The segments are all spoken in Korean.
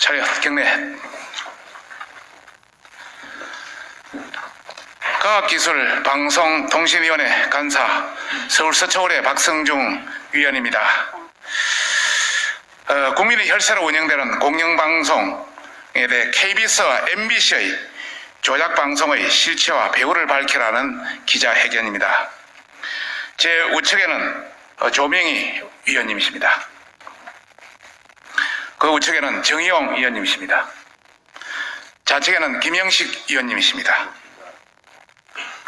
차렷 경례. 과학기술방송통신위원회 간사 서울서초울의 박성중 위원입니다. 국민의 혈세로 운영되는 공영방송에 대해 KBS와 MBC의 조작방송의 실체와 배후를 밝히라는 기자회견입니다. 제 우측에는 조명희 위원님이십니다. 그 우측에는 정의용 위원님이십니다. 좌측에는 김영식 위원님이십니다.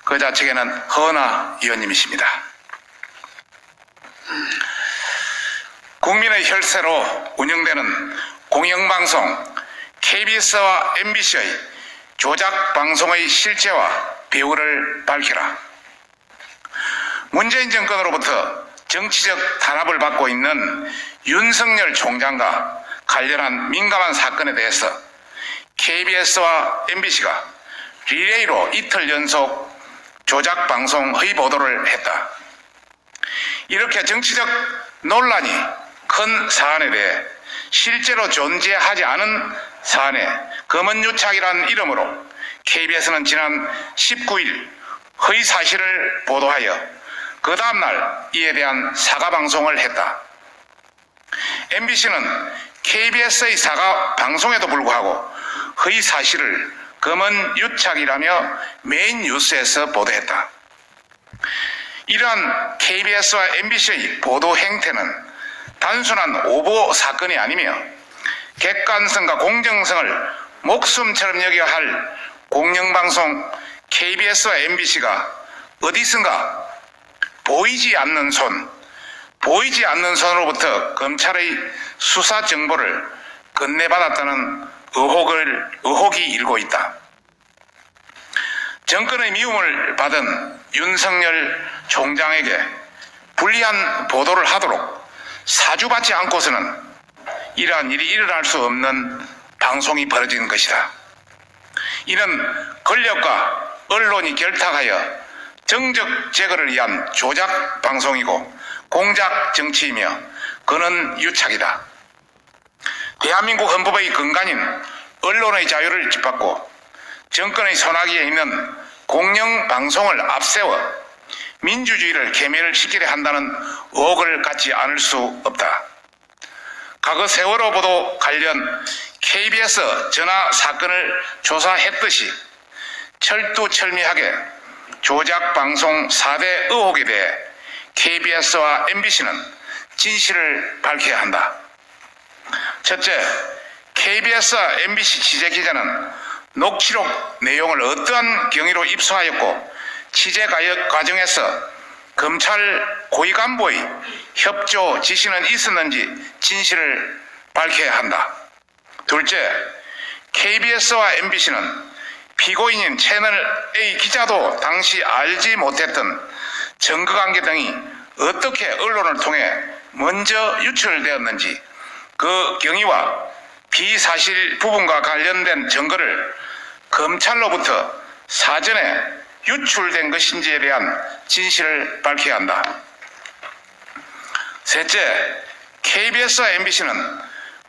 그 좌측에는 허은하 위원님이십니다. 국민의 혈세로 운영되는 공영방송 KBS와 MBC의 조작방송의 실체와 배후를 밝히라. 문재인 정권으로부터 정치적 탄압을 받고 있는 윤석열 총장과 관련한 민감한 사건에 대해서 KBS와 MBC가 리레이로 이틀 연속 조작방송의 보도를 했다. 이렇게 정치적 논란이 큰 사안에 대해 실제로 존재하지 않은 사안에 검언유착이라는 이름으로 KBS는 지난 19일 허위 사실을 보도하여 그 다음날 이에 대한 사과방송을 했다. MBC는 KBS의 사과방송에도 불구하고 허위 사실을 검언유착이라며 메인 뉴스에서 보도했다. 이러한 KBS와 MBC의 보도 행태는 단순한 오보 사건이 아니며 객관성과 공정성을 목숨처럼 여겨야 할 공영방송 KBS와 MBC가 어디선가 보이지 않는 손으로부터 검찰의 수사 정보를 건네받았다는 의혹이 일고 있다. 정권의 미움을 받은 윤석열 총장에게 불리한 보도를 하도록 사주받지 않고서는 이러한 일이 일어날 수 없는 방송이 벌어진 것이다. 이는 권력과 언론이 결탁하여 정적 제거를 위한 조작 방송이고 공작 정치이며 그는 유착이다. 대한민국 헌법의 근간인 언론의 자유를 짓밟고 정권의 손아귀에 있는 공영방송을 앞세워 민주주의를 괴멸시키려 한다는 의혹을 갖지 않을 수 없다. 과거 세월호 보도 관련 KBS 전화 사건을 조사했듯이 철두철미하게 조작방송 4대 의혹에 대해 KBS와 MBC는 진실을 밝혀야 한다. 첫째, KBS와 MBC 취재기자는 녹취록 내용을 어떠한 경위로 입수하였고 취재 과정에서 검찰 고위간부의 협조 지시는 있었는지 진실을 밝혀야 한다. 둘째, KBS와 MBC는 피고인인 채널A 기자도 당시 알지 못했던 증거관계 등이 어떻게 언론을 통해 먼저 유출되었는지 그 경위와 비사실 부분과 관련된 증거를 검찰로부터 사전에 유출된 것인지에 대한 진실을 밝혀야 한다. 셋째, KBS와 MBC는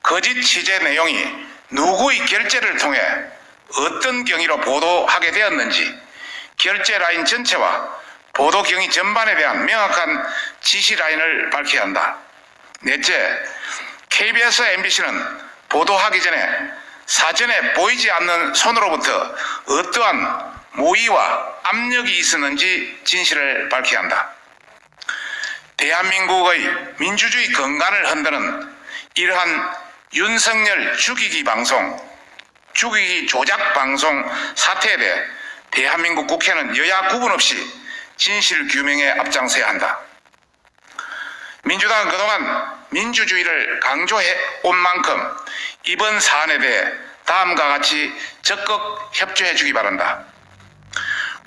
거짓 취재 내용이 누구의 결재를 통해 어떤 경위로 보도하게 되었는지 결재 라인 전체와 보도 경위 전반에 대한 명확한 지시 라인을 밝혀야 한다. 넷째, KBS와 MBC는 보도하기 전에 사전에 보이지 않는 손으로부터 어떠한 모의와 압력이 있었는지 진실을 밝혀야 한다. 대한민국의 민주주의 근간을 흔드는 이러한 윤석열 죽이기 조작 방송 사태에 대해 대한민국 국회는 여야 구분 없이 진실 규명에 앞장서야 한다. 민주당은 그동안 민주주의를 강조해 온 만큼 이번 사안에 대해 다음과 같이 적극 협조해 주기 바란다.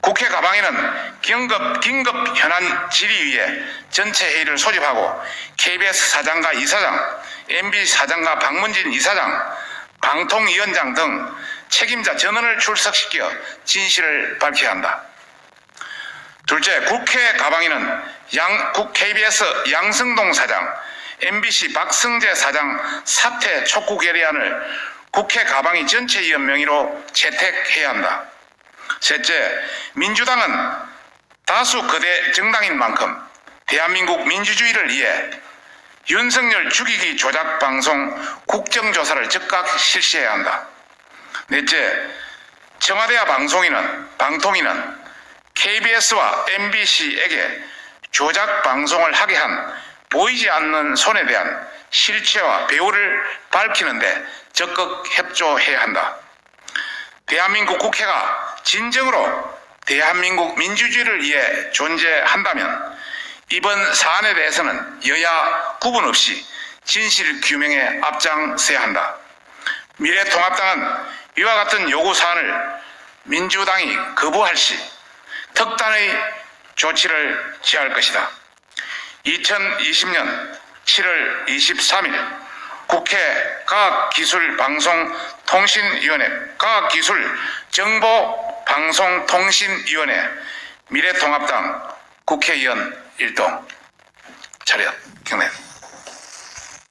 국회 가방에는 긴급 현안 질의위에 전체 회의를 소집하고 KBS 사장과 이사장, MBC 사장과 박문진 이사장, 방통위원장 등 책임자 전원을 출석시켜 진실을 밝혀야 한다. 둘째, 국회 가방에는 KBS 양승동 사장, MBC 박승재 사장 사퇴 촉구 결의안을 국회 가방이 전체위원 명의로 채택해야 한다. 셋째, 민주당은 다수 거대 정당인 만큼 대한민국 민주주의를 위해 윤석열 죽이기 조작 방송 국정조사를 즉각 실시해야 한다. 넷째, 청와대와 방통위는 KBS와 MBC에게 조작 방송을 하게 한 보이지 않는 손에 대한 실체와 배후를 밝히는데 적극 협조해야 한다. 대한민국 국회가 진정으로 대한민국 민주주의를 위해 존재한다면 이번 사안에 대해서는 여야 구분 없이 진실 규명에 앞장서야 한다. 미래통합당은 이와 같은 요구사안을 민주당이 거부할 시 특단의 조치를 취할 것이다. 2020년 7월 23일 국회 과학기술방송통신위원회 과학기술정보방송통신위원회 미래통합당 국회의원 일동 차렷 경례.